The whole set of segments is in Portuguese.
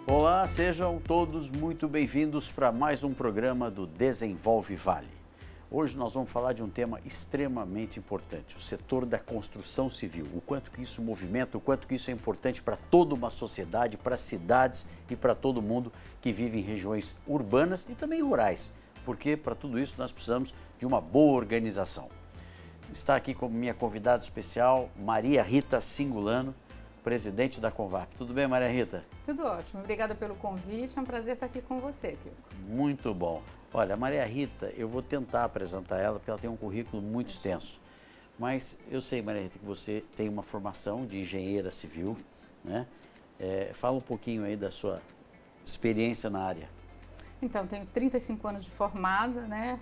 Olá, sejam todos muito bem-vindos para mais um programa do Desenvolve Vale. Hoje nós vamos falar de um tema extremamente importante, o setor da construção civil, o quanto que isso movimenta, o quanto que isso é importante para toda uma sociedade, para cidades e para todo mundo que vive em regiões urbanas e também rurais, porque para tudo isso nós precisamos de uma boa organização. Está aqui como minha convidada especial Maria Rita Cingolano, presidente da Convap. Tudo bem, Maria Rita? Tudo ótimo. Obrigada pelo convite. É um prazer estar aqui com você, Kiko. Muito bom. Olha, a Maria Rita, eu vou tentar apresentar ela, porque ela tem um currículo muito extenso. Mas eu sei, Maria Rita, que você tem uma formação de engenheira civil, né? Fala um pouquinho aí da sua experiência na área. Então, tenho 35 anos de formada, né?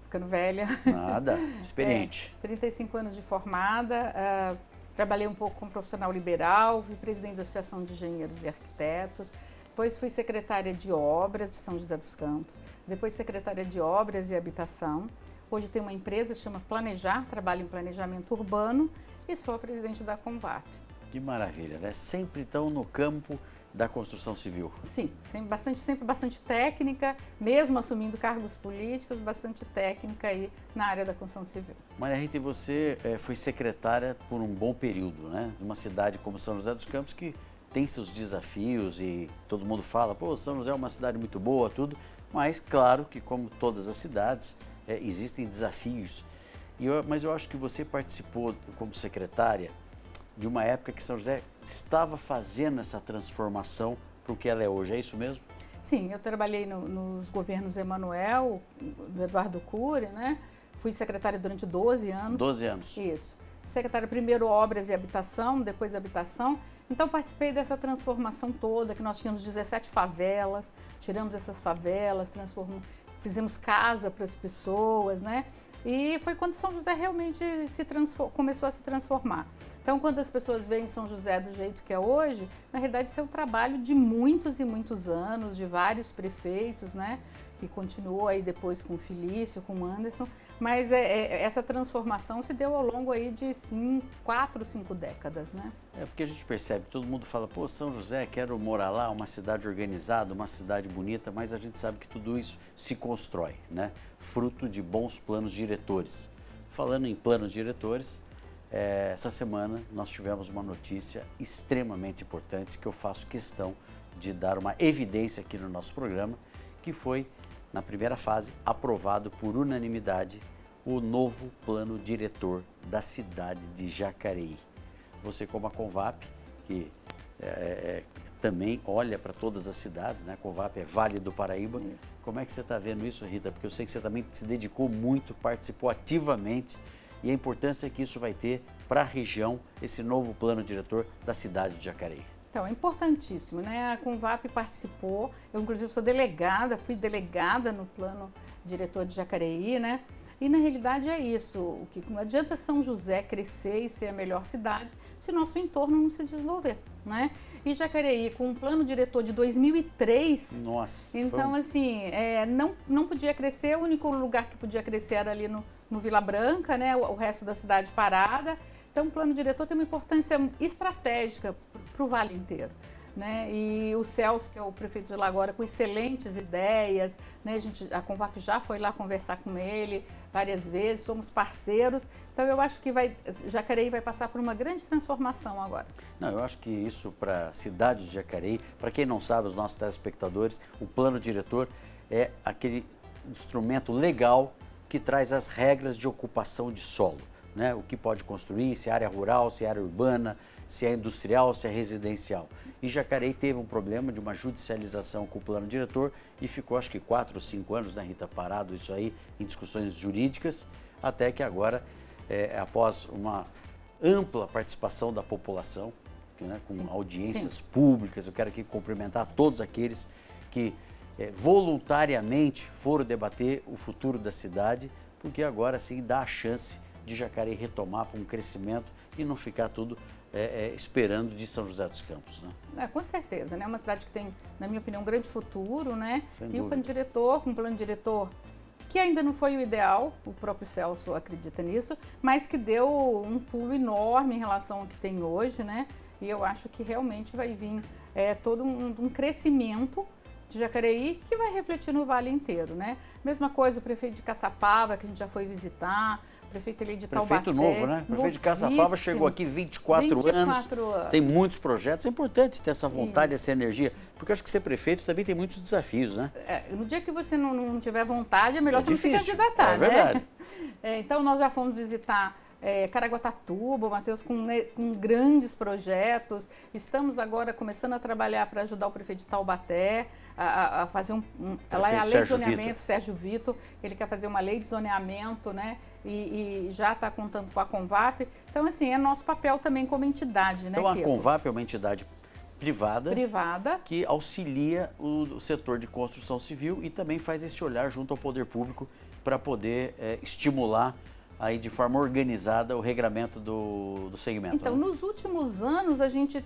Ficando velha. Nada, experiente. 35 anos de formada. Trabalhei um pouco como profissional liberal, fui presidente da Associação de Engenheiros e Arquitetos, depois fui secretária de Obras de São José dos Campos, depois secretária de Obras e Habitação. Hoje tenho uma empresa que se chama Planejar, trabalho em planejamento urbano e sou a presidente da Convap. Que maravilha, né? Sempre estão no campo da construção civil. Sim, sempre bastante técnica, mesmo assumindo cargos políticos, bastante técnica aí na área da construção civil. Maria Rita, e você foi secretária por um bom período, né? De uma cidade como São José dos Campos, que tem seus desafios e todo mundo fala, pô, São José é uma cidade muito boa, tudo, mas claro que como todas as cidades, existem desafios. Mas eu acho que você participou como secretária de uma época que São José estava fazendo essa transformação para o que ela é hoje, é isso mesmo? Sim, eu trabalhei nos governos Emanuel, do Eduardo Cury, né? Fui secretária durante 12 anos. 12 anos. Isso. Secretária primeiro Obras e Habitação, depois Habitação. Então participei dessa transformação toda, que nós tínhamos 17 favelas, tiramos essas favelas, fizemos casa para as pessoas, né? E foi quando São José realmente começou a se transformar. Então, quando as pessoas veem São José do jeito que é hoje, na realidade isso é um trabalho de muitos e muitos anos, de vários prefeitos, né? Que continuou aí depois com o Felício, com o Anderson, mas essa transformação se deu ao longo aí de 4, 5 décadas, né? É porque a gente percebe, todo mundo fala, pô, São José, quero morar lá, uma cidade organizada, uma cidade bonita, mas a gente sabe que tudo isso se constrói, né? Fruto de bons planos diretores. Falando em planos diretores, essa semana nós tivemos uma notícia extremamente importante que eu faço questão de dar uma evidência aqui no nosso programa, que foi, na primeira fase, aprovado por unanimidade o novo plano diretor da cidade de Jacareí. Você, como a Convap, que também olha para todas as cidades, né? A Convap é Vale do Paraíba. Isso. Como é que você está vendo isso, Rita? Porque eu sei que você também se dedicou muito, participou ativamente e a importância que isso vai ter para a região, esse novo plano diretor da cidade de Jacareí. Então, é importantíssimo, né? A Convap participou, eu inclusive sou delegada, fui delegada no plano diretor de Jacareí, né? E na realidade é isso, que não adianta São José crescer e ser a melhor cidade se nosso entorno não se desenvolver, né? E Jacareí, com um plano diretor de 2003, nossa, então assim, não podia crescer, o único lugar que podia crescer era ali no Vila Branca, né? O resto da cidade parada. Então, o plano diretor tem uma importância estratégica para o Vale inteiro, né? E o Celso, que é o prefeito de lá agora, com excelentes ideias, né? A Convap já foi lá conversar com ele várias vezes, somos parceiros. Então, eu acho que Jacareí vai passar por uma grande transformação agora. Não, eu acho que isso para a cidade de Jacareí, para quem não sabe, os nossos telespectadores, o plano diretor é aquele instrumento legal que traz as regras de ocupação de solo. Né, o que pode construir, se é área rural, se é área urbana, se é industrial, se é residencial. E Jacareí teve um problema de uma judicialização com o plano diretor e ficou acho que 4 ou 5 anos, né, Rita, parado isso aí em discussões jurídicas, até que agora, após uma ampla participação da população, né, com Sim. audiências Sim. públicas, eu quero aqui cumprimentar todos aqueles que voluntariamente foram debater o futuro da cidade, porque agora sim dá a chance de Jacareí retomar para um crescimento e não ficar tudo esperando de São José dos Campos, né? Com certeza, né? É uma cidade que tem, na minha opinião, um grande futuro, né? Sem e dúvida. o plano diretor que ainda não foi o ideal, o próprio Celso acredita nisso, mas que deu um pulo enorme em relação ao que tem hoje, né? E eu acho que realmente vai vir todo um crescimento de Jacareí que vai refletir no vale inteiro, né? Mesma coisa o prefeito de Caçapava, que a gente já foi visitar, o prefeito ali de Taubaté. Prefeito novo, né? O prefeito de Caçapava chegou aqui 24 anos, tem muitos projetos. É importante ter essa vontade, essa energia, porque eu acho que ser prefeito também tem muitos desafios, né? No dia que você não tiver vontade, é melhor você não se candidatar, é verdade. Né? Então, nós já fomos visitar Caraguatatuba, o Matheus com grandes projetos. Estamos agora começando a trabalhar para ajudar o prefeito de Taubaté a fazer lá é a lei de zoneamento, Sérgio Vitor, ele quer fazer uma lei de zoneamento, né? E já está contando com a Convap. Então, assim, é nosso papel também como entidade, né? Então, a Convap é uma entidade privada que auxilia o setor de construção civil e também faz esse olhar junto ao poder público para poder estimular aí de forma organizada o regramento do segmento. Então, nos últimos anos, a gente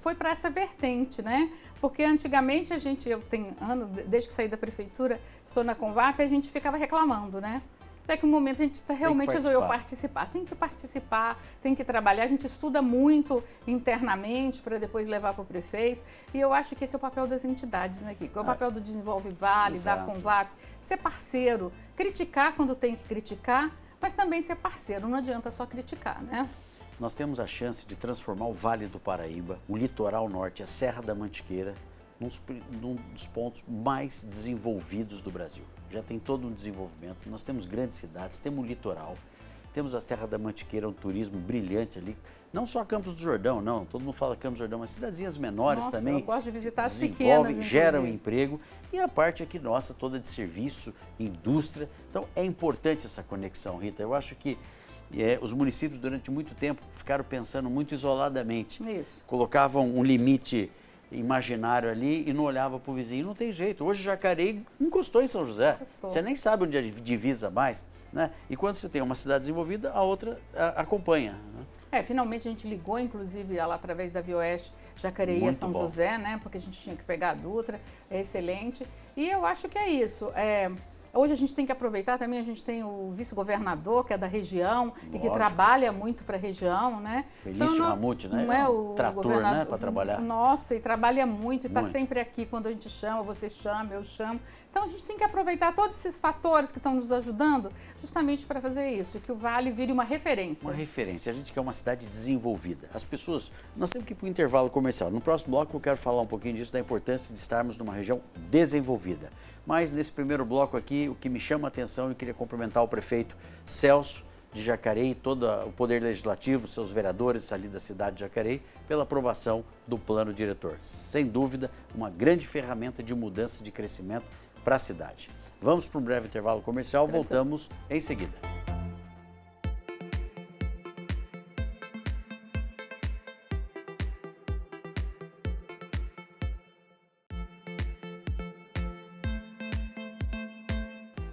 foi para essa vertente, né? Porque antigamente eu tenho anos, desde que saí da prefeitura, estou na Convap, a gente ficava reclamando, né? Até que um momento a gente realmente resolveu participar. Tem que participar, tem que trabalhar. A gente estuda muito internamente para depois levar para o prefeito. E eu acho que esse é o papel das entidades, né, Kiko? É o papel do Desenvolve Vale, da Convap, ser parceiro, criticar quando tem que criticar, mas também ser parceiro. Não adianta só criticar, né? Nós temos a chance de transformar o Vale do Paraíba, o litoral norte, a Serra da Mantiqueira, num dos pontos mais desenvolvidos do Brasil. Já tem todo um desenvolvimento, nós temos grandes cidades, temos o litoral, temos a Serra da Mantiqueira, um turismo brilhante ali. Não só Campos do Jordão, não, todo mundo fala Campos do Jordão, mas cidadezinhas menores também. Eu gosto de visitar as pequenas, geram emprego. E a parte aqui nossa toda de serviço, indústria. Então é importante essa conexão, Rita. Eu acho que os municípios durante muito tempo ficaram pensando muito isoladamente. Isso. Colocavam um limite imaginário ali e não olhava para o vizinho. Não tem jeito. Hoje Jacareí encostou em São José. Você nem sabe onde divisa mais, né? E quando você tem uma cidade desenvolvida, a outra acompanha, né? Finalmente a gente ligou, inclusive, ela através da Vioeste, Jacareí a São José, né? Porque a gente tinha que pegar a Dutra, é excelente. E eu acho que é isso. Hoje a gente tem que aproveitar também, a gente tem o vice-governador, que é da região e que trabalha muito para a região, né? Felício Ramute, né? Não é o trator, né? Para trabalhar. Nossa, e trabalha muito e está sempre aqui quando a gente chama, você chama, eu chamo. Então a gente tem que aproveitar todos esses fatores que estão nos ajudando justamente para fazer isso, que o Vale vire uma referência. Uma referência. A gente quer uma cidade desenvolvida. As pessoas, nós temos que ir para o intervalo comercial. No próximo bloco eu quero falar um pouquinho disso, da importância de estarmos numa região desenvolvida. Mas nesse primeiro bloco aqui, o que me chama a atenção, eu queria cumprimentar o prefeito Celso de Jacareí, todo o Poder Legislativo, seus vereadores ali da cidade de Jacareí, pela aprovação do plano diretor. Sem dúvida, uma grande ferramenta de mudança de crescimento para a cidade. Vamos para um breve intervalo comercial, voltamos em seguida.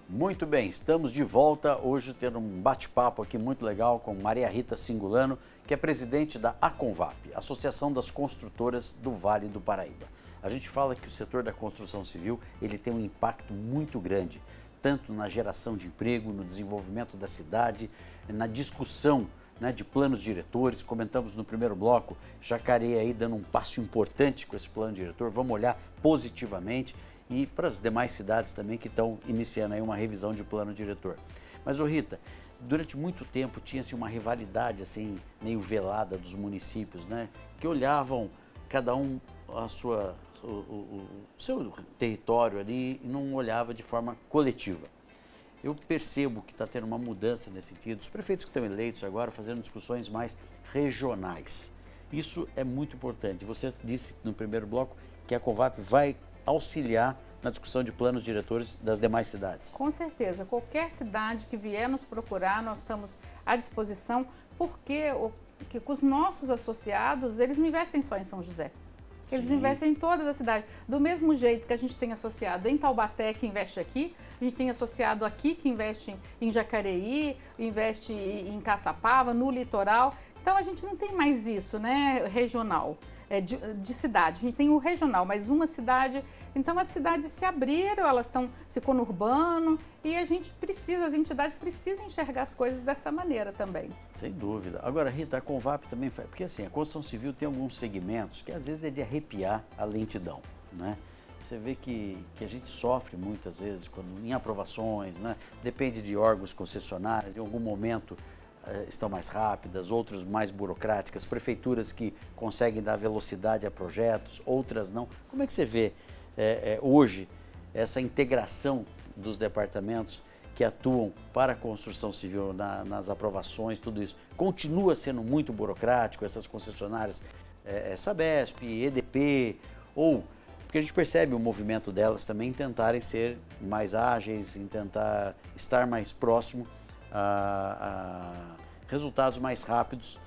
Muito bem, estamos de volta hoje tendo um bate-papo aqui muito legal com Maria Rita Cingolano, que é presidente da Aconvap, Associação das Construtoras do Vale do Paraíba. A gente fala que o setor da construção civil ele tem um impacto muito grande, tanto na geração de emprego, no desenvolvimento da cidade, na discussão, né, de planos diretores. Comentamos no primeiro bloco, Jacareí aí dando um passo importante com esse plano diretor, vamos olhar positivamente. E para as demais cidades também que estão iniciando aí uma revisão de plano diretor. Mas, ô Rita, durante muito tempo tinha-se uma rivalidade assim, meio velada dos municípios, né? Que olhavam cada um o seu território ali e não olhava de forma coletiva. Eu percebo que está tendo uma mudança nesse sentido. Os prefeitos que estão eleitos agora fazendo discussões mais regionais. Isso é muito importante. Você disse no primeiro bloco que a Convap vai auxiliar na discussão de planos diretores das demais cidades. Com certeza. Qualquer cidade que vier nos procurar, nós estamos à disposição, porque os nossos associados, eles não investem só em São José. Eles investem em todas as cidades. Do mesmo jeito que a gente tem associado em Taubaté, que investe aqui, a gente tem associado aqui, que investe em Jacareí, investe em Caçapava, no litoral. Então, a gente não tem mais isso, né, regional. de cidade. A gente tem o regional, mas uma cidade. Então as cidades se abriram, elas estão se conurbando e a gente precisa, as entidades precisam enxergar as coisas dessa maneira também. Sem dúvida. Agora, Rita, a Convap também faz, porque assim, a construção civil tem alguns segmentos que às vezes é de arrepiar a lentidão, né? Você vê que a gente sofre muitas vezes quando, em aprovações, né? Depende de órgãos concessionários, em algum momento estão mais rápidas, outros mais burocráticas, prefeituras que conseguem dar velocidade a projetos, outras não. Como é que você vê hoje essa integração dos departamentos que atuam para a construção civil nas aprovações, tudo isso? Continua sendo muito burocrático, essas concessionárias, Sabesp, EDP, ou... Porque a gente percebe o movimento delas também em tentarem ser mais ágeis, em tentar estar mais próximo a resultados mais rápidos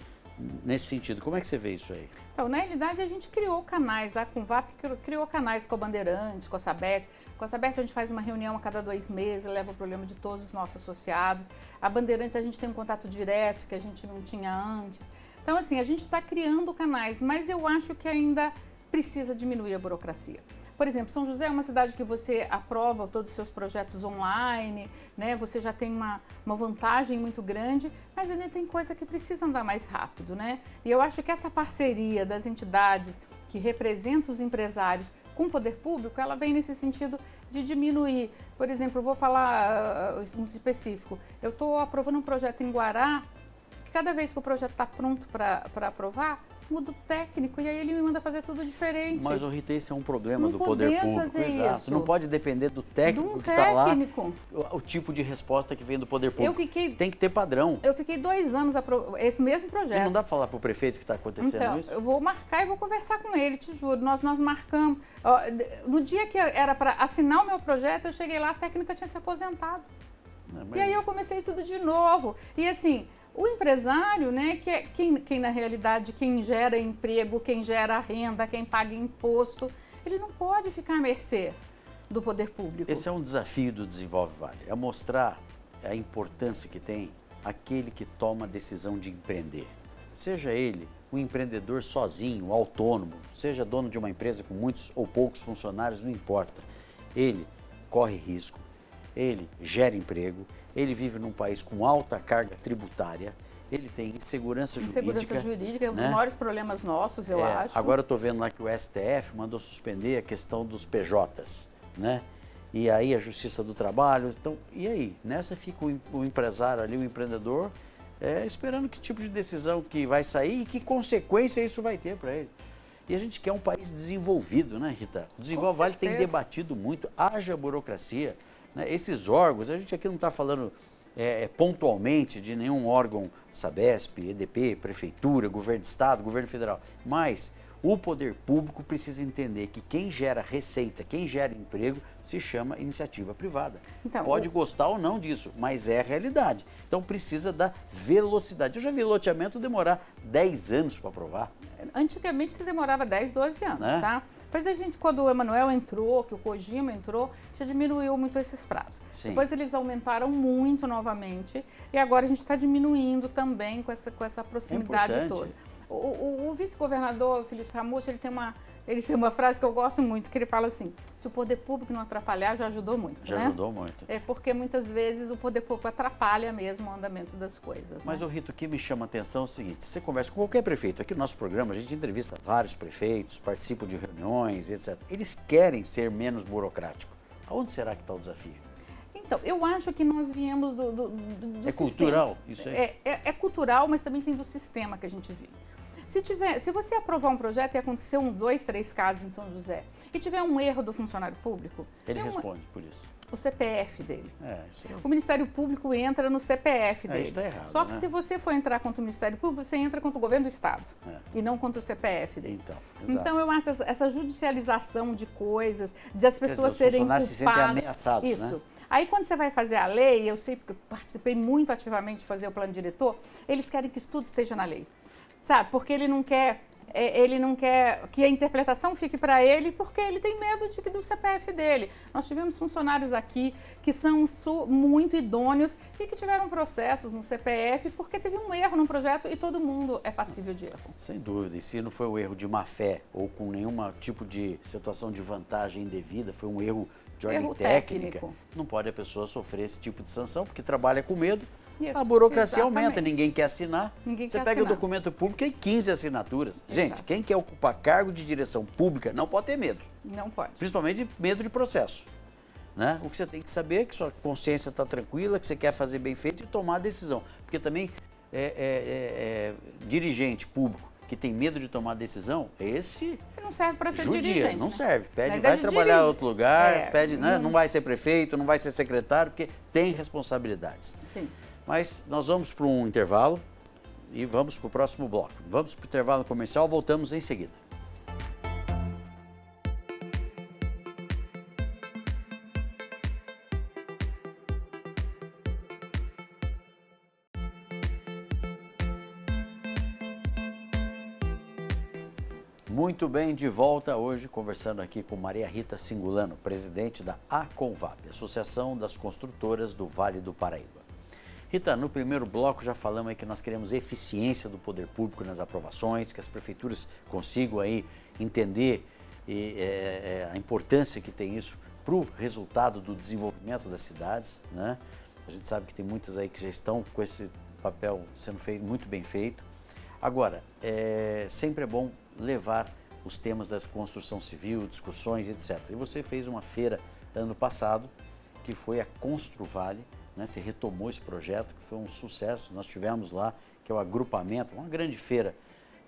nesse sentido. Como é que você vê isso aí? Então, na realidade, a gente criou canais, a Convap criou canais com a Bandeirantes, com a Sabesp. Com a Sabesp a gente faz uma reunião a cada 2 meses, leva o problema de todos os nossos associados. A Bandeirantes a gente tem um contato direto que a gente não tinha antes. Então, assim, a gente está criando canais, mas eu acho que ainda precisa diminuir a burocracia. Por exemplo, São José é uma cidade que você aprova todos os seus projetos online, né? Você já tem uma vantagem muito grande, mas ainda tem coisa que precisa andar mais rápido, né? E eu acho que essa parceria das entidades que representam os empresários com o poder público, ela vem nesse sentido de diminuir. Por exemplo, eu vou falar um específico. Eu estou aprovando um projeto em Guará, que cada vez que o projeto está pronto para aprovar, muda o técnico e aí ele me manda fazer tudo diferente. Mas, Rita, esse é um problema não do poder público. Fazer exato. Isso. Não pode depender do técnico que está lá, o tipo de resposta que vem do poder público. Tem que ter padrão. Eu fiquei 2 anos esse mesmo projeto. E não dá para falar para o prefeito que está acontecendo então, isso? Eu vou marcar e vou conversar com ele, te juro. Nós marcamos. No dia que era para assinar o meu projeto, eu cheguei lá, a técnica tinha se aposentado. E aí eu comecei tudo de novo. E assim, o empresário, né, que é quem na realidade, quem gera emprego, quem gera renda, quem paga imposto, ele não pode ficar à mercê do poder público. Esse é um desafio do Desenvolve Vale, é mostrar a importância que tem aquele que toma a decisão de empreender. Seja ele um empreendedor sozinho, autônomo, seja dono de uma empresa com muitos ou poucos funcionários, não importa. Ele corre risco, ele gera emprego, ele vive num país com alta carga tributária, ele tem insegurança jurídica. Insegurança jurídica é um dos maiores problemas nossos, eu acho. Agora eu estou vendo lá que o STF mandou suspender a questão dos PJs, né? E aí a Justiça do Trabalho, então, e aí? Nessa fica o empresário ali, o empreendedor, esperando que tipo de decisão que vai sair e que consequência isso vai ter para ele. E a gente quer um país desenvolvido, né, Rita? O Desenvolve Vale tem debatido muito, haja burocracia. Né? Esses órgãos, a gente aqui não está falando pontualmente de nenhum órgão, Sabesp, EDP, Prefeitura, Governo de Estado, Governo Federal, mas o poder público precisa entender que quem gera receita, quem gera emprego, se chama iniciativa privada. Então, pode gostar ou não disso, mas é a realidade. Então precisa da velocidade. Eu já vi loteamento demorar 10 anos para aprovar. Antigamente se demorava 10, 12 anos, tá? Depois a gente, quando o Emanuel entrou, que o Kojima entrou, já diminuiu muito esses prazos. Sim. Depois eles aumentaram muito novamente e agora a gente está diminuindo também com essa proximidade toda. O vice-governador, Felício Ramute, ele tem uma frase que eu gosto muito, que ele fala assim, se o poder público não atrapalhar, já ajudou muito. Já ajudou muito. É porque muitas vezes o poder público atrapalha mesmo o andamento das coisas. Mas, Rito, o que me chama a atenção é o seguinte, você conversa com qualquer prefeito, aqui no nosso programa a gente entrevista vários prefeitos, participam de reuniões, etc. Eles querem ser menos burocráticos. Aonde será que está o desafio? Então, eu acho que nós viemos do É cultural isso aí? É cultural, mas também tem do sistema que a gente vive. Se você aprovar um projeto e acontecer 1, 2, 3 casos em São José e tiver um erro do funcionário público... Ele responde por isso. O CPF dele. Isso o Ministério Público entra no CPF dele. Isso tá errado, Só que se você for entrar contra o Ministério Público, você entra contra o governo do Estado e não contra o CPF dele. Então eu acho essa judicialização de coisas, de as pessoas serem culpadas. Se sentem ameaçados, isso. Né? Aí quando você vai fazer a lei, eu sei porque eu participei muito ativamente de fazer o plano diretor, eles querem que tudo esteja na lei. Sabe? Porque ele não quer ele não quer que a interpretação fique para ele porque ele tem medo do CPF dele. Nós tivemos funcionários aqui que são muito idôneos e que tiveram processos no CPF porque teve um erro no projeto e todo mundo é passível de erro. Sem dúvida, e se não foi um erro de má fé ou com nenhum tipo de situação de vantagem indevida, foi um erro de ordem técnica, não pode a pessoa sofrer esse tipo de sanção porque trabalha com medo. Isso, a burocracia exatamente. aumenta, ninguém quer assinar. Você pega o documento público e 15 assinaturas. Exato. Gente, quem quer ocupar cargo de direção pública não pode ter medo. Não pode. Principalmente medo de processo. Né? O que você tem que saber é que sua consciência está tranquila, que você quer fazer bem feito e tomar a decisão. Porque também dirigente público que tem medo de tomar decisão, esse não serve para ser judia, dirigente. não né? serve. Vai trabalhar em outro lugar, não vai ser prefeito, não vai ser secretário, porque tem responsabilidades. Sim. Mas nós vamos para um intervalo e vamos para o próximo bloco. Vamos para o intervalo comercial, voltamos em seguida. Muito bem, de volta hoje conversando aqui com Maria Rita Cingolano, presidente da ACONVAP, Associação das Construtoras do Vale do Paraíba. Rita, no primeiro bloco já falamos aí que nós queremos eficiência do poder público nas aprovações, que as prefeituras consigam aí entender a importância que tem isso para o resultado do desenvolvimento das cidades, né? A gente sabe que tem muitas aí que já estão com esse papel sendo feito, muito bem feito. Agora, sempre é bom levar os temas da construção civil, discussões, etc. E você fez uma feira ano passado, que foi a Construvale, né? Você retomou esse projeto, que foi um sucesso. Nós tivemos lá, que é o agrupamento, uma grande feira.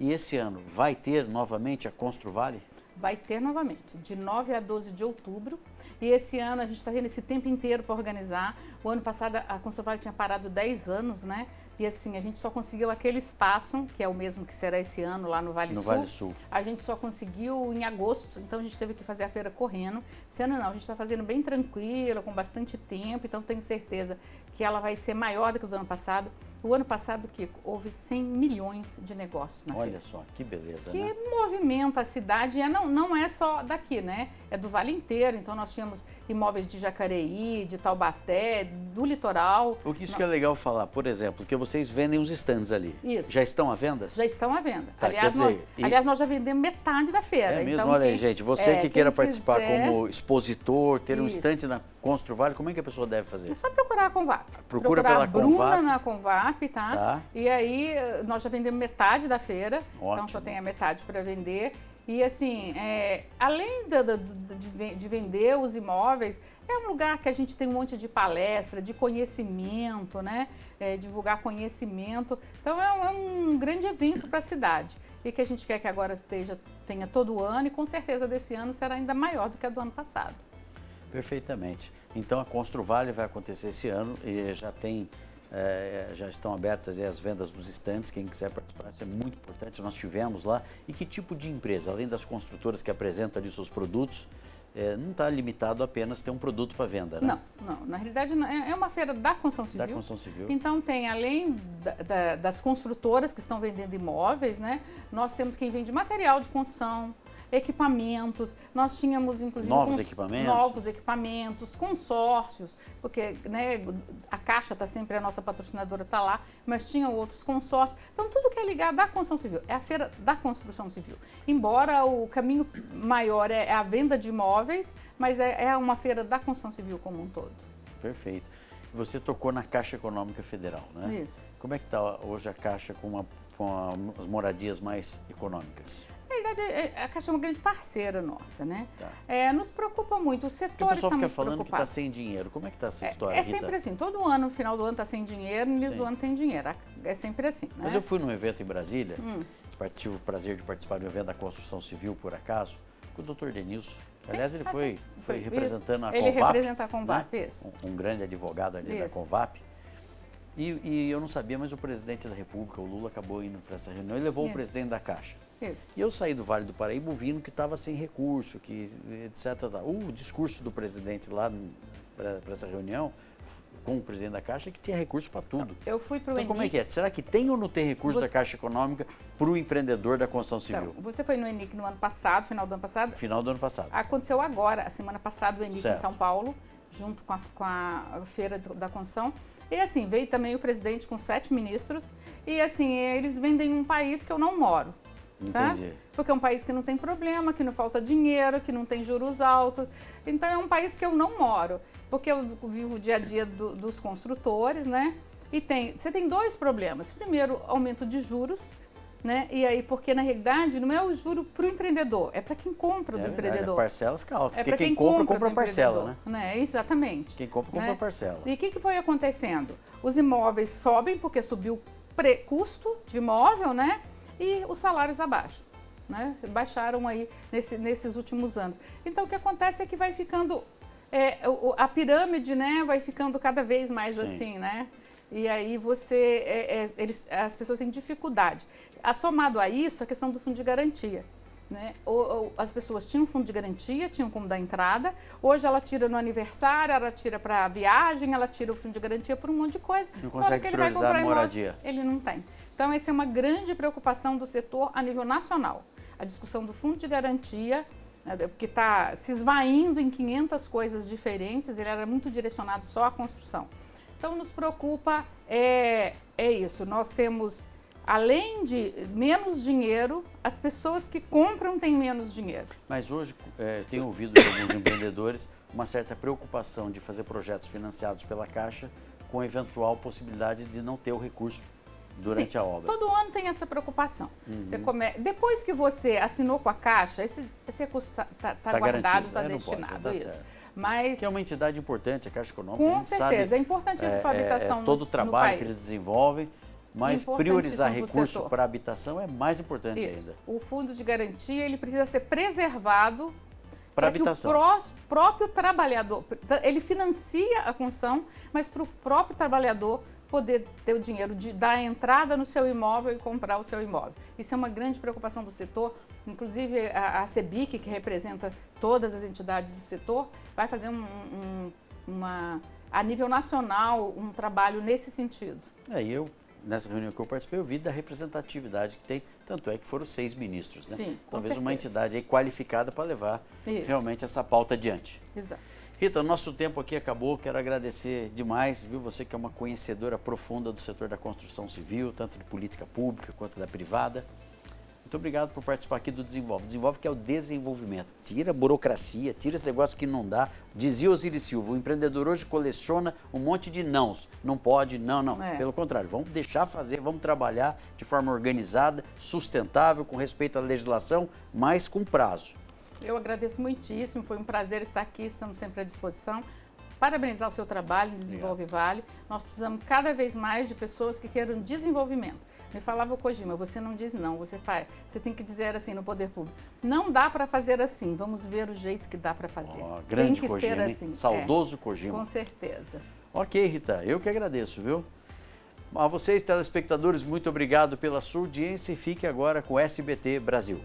E esse ano vai ter novamente a Construvale? Vai ter novamente, de 9 a 12 de outubro. E esse ano a gente está tendo esse tempo inteiro para organizar. O ano passado a Construvale tinha parado 10 anos, né? E assim, a gente só conseguiu aquele espaço, que é o mesmo que será esse ano lá no Vale Sul. Vale Sul. A gente só conseguiu em agosto, então a gente teve que fazer a feira correndo. Esse ano não, a gente está fazendo bem tranquila, com bastante tempo, então tenho certeza que ela vai ser maior do que o do ano passado. O ano passado, Kiko, houve 100 milhões de negócios na feira. Olha só, que beleza, que né? movimenta a cidade, não é só daqui, né? É do Vale inteiro, então nós tínhamos imóveis de Jacareí, de Taubaté, do litoral. Isso que é legal falar, por exemplo, que vocês vendem os estandes ali. Isso. Já estão à venda? Já estão à venda. Tá, aliás, nós já vendemos metade da feira. É mesmo? Então, olha aí, gente, você que queira participar como expositor, ter um Isso. estande na Construvale, como é que a pessoa deve fazer? É só procurar a Convap. Procura pela a Bruna Convap. na Convap, tá? Tá. E aí nós já vendemos metade da feira, Ótimo. então só tem a metade para vender. E assim, além de vender os imóveis, é um lugar que a gente tem um monte de palestra, de conhecimento, né? Divulgar conhecimento. Então é um grande evento para a cidade. E que a gente quer que agora tenha todo ano e com certeza desse ano será ainda maior do que a do ano passado. Perfeitamente. Então a Construvale vai acontecer esse ano e já estão abertas as vendas dos estandes, quem quiser participar, isso é muito importante, nós tivemos lá. E que tipo de empresa, além das construtoras que apresentam ali seus produtos, não está limitado a apenas ter um produto para venda, né? Não, na realidade é uma feira da construção civil. Da construção civil. Então tem, além das construtoras que estão vendendo imóveis, né? Nós temos quem vende material de construção, equipamentos, nós tínhamos inclusive novos equipamentos, consórcios, porque né, a Caixa está sempre, a nossa patrocinadora está lá, mas tinha outros consórcios. Então tudo que é ligado à construção civil, é a feira da construção civil. Embora o caminho maior é a venda de imóveis, mas é uma feira da construção civil como um todo. Perfeito. Você tocou na Caixa Econômica Federal, né? Isso. Como é que está hoje a Caixa com as moradias mais econômicas? Na verdade, a Caixa é uma grande parceira nossa, né? Tá. Nos preocupa muito, o setor Porque o pessoal está fica muito falando preocupado. que está sem dinheiro. Como é que está essa história, É Rita? sempre assim, todo ano, no final do ano está sem dinheiro, no início Sim. do ano tem dinheiro. É sempre assim, né? Mas eu fui num evento em Brasília, tive o prazer de participar de um evento da construção civil, por acaso, com o Dr. Denilson. Aliás, ele foi representando a Convap. Ele representa a Convap, né? isso. Um grande advogado ali da Convap. E eu não sabia, mas o presidente da República, o Lula, acabou indo para essa reunião e levou o presidente da Caixa. Isso. E eu saí do Vale do Paraíba ouvindo que estava sem recurso, que etc. O discurso do presidente lá para essa reunião com o presidente da Caixa que tinha recurso para tudo. Eu fui para o Então, como é que é? Será que tem ou não tem recurso da Caixa Econômica para o empreendedor da construção civil? Então, você foi no ENIC no ano passado, final do ano passado? Final do ano passado. Aconteceu agora, a semana passada, o ENIC Certo. em São Paulo, junto com a Feira da Construção. E assim, veio também o presidente com 7 ministros. E assim, eles vendem um país que eu não moro. Sabe? Porque é um país que não tem problema, que não falta dinheiro, que não tem juros altos. Então é um país que eu não moro. Porque eu vivo o dia a dia dos construtores, né? E você tem 2 problemas. Primeiro, aumento de juros, né? E aí, porque na realidade não é o juro para o empreendedor, é para quem compra do empreendedor. A parcela fica alta, É porque quem compra a parcela, né? Exatamente. Quem compra a parcela. E o que foi acontecendo? Os imóveis sobem porque subiu o custo de imóvel, né? E os salários abaixo, né? Baixaram aí nesses últimos anos. Então o que acontece é que vai ficando, a pirâmide, né? Vai ficando cada vez mais assim, né? E aí as pessoas têm dificuldade. Assomado a isso, a questão do fundo de garantia. Né? As pessoas tinham fundo de garantia, tinham como dar entrada. Hoje ela tira no aniversário, ela tira para viagem, ela tira o fundo de garantia por um monte de coisa. Não consegue priorizar a moradia. Ele não tem. Então essa é uma grande preocupação do setor a nível nacional. A discussão do fundo de garantia, que está se esvaindo em 500 coisas diferentes, ele era muito direcionado só à construção. Então nos preocupa isso, nós temos, além de menos dinheiro, as pessoas que compram têm menos dinheiro. Mas hoje tenho ouvido de alguns empreendedores uma certa preocupação de fazer projetos financiados pela Caixa com eventual possibilidade de não ter o recurso durante a obra. Todo ano tem essa preocupação. Depois que você assinou com a Caixa, esse recurso está guardado, está destinado. Isso. Mas que é uma entidade importante, a Caixa Econômica. Com certeza, é importantíssimo para a habitação todo o trabalho no que eles desenvolvem, mas priorizar recurso para a habitação é mais importante ainda. O fundo de garantia ele precisa ser preservado para a habitação. O próprio trabalhador, ele financia a construção, mas para o próprio trabalhador poder ter o dinheiro de dar a entrada no seu imóvel e comprar o seu imóvel. Isso é uma grande preocupação do setor. Inclusive a CEBIC, que representa todas as entidades do setor, vai fazer a nível nacional um trabalho nesse sentido. Nessa reunião que eu participei, eu vi da representatividade que tem, tanto é que foram 6 ministros, né? Sim, talvez uma entidade aí qualificada para levar realmente essa pauta adiante. Exato. Rita, nosso tempo aqui acabou, quero agradecer demais, viu? Você que é uma conhecedora profunda do setor da construção civil, tanto de política pública quanto da privada. Muito obrigado por participar aqui do Desenvolve. Desenvolve que é o desenvolvimento. Tira a burocracia, tira esse negócio que não dá. Dizia Osiris Silva, o empreendedor hoje coleciona um monte de nãos. Não pode, não. Pelo contrário, vamos deixar fazer, vamos trabalhar de forma organizada, sustentável, com respeito à legislação, mas com prazo. Eu agradeço muitíssimo, foi um prazer estar aqui, estamos sempre à disposição. Parabenizar o seu trabalho, Desenvolve Vale. Nós precisamos cada vez mais de pessoas que queiram desenvolvimento. Me falava o Kojima, você não diz não, você faz. Você tem que dizer assim no poder público. Não dá para fazer assim, vamos ver o jeito que dá para fazer. Grande tem que Kojima, ser assim. Saudoso Kojima. Com certeza. Ok, Rita, eu que agradeço, viu? A vocês, telespectadores, muito obrigado pela sua audiência e fique agora com o SBT Brasil.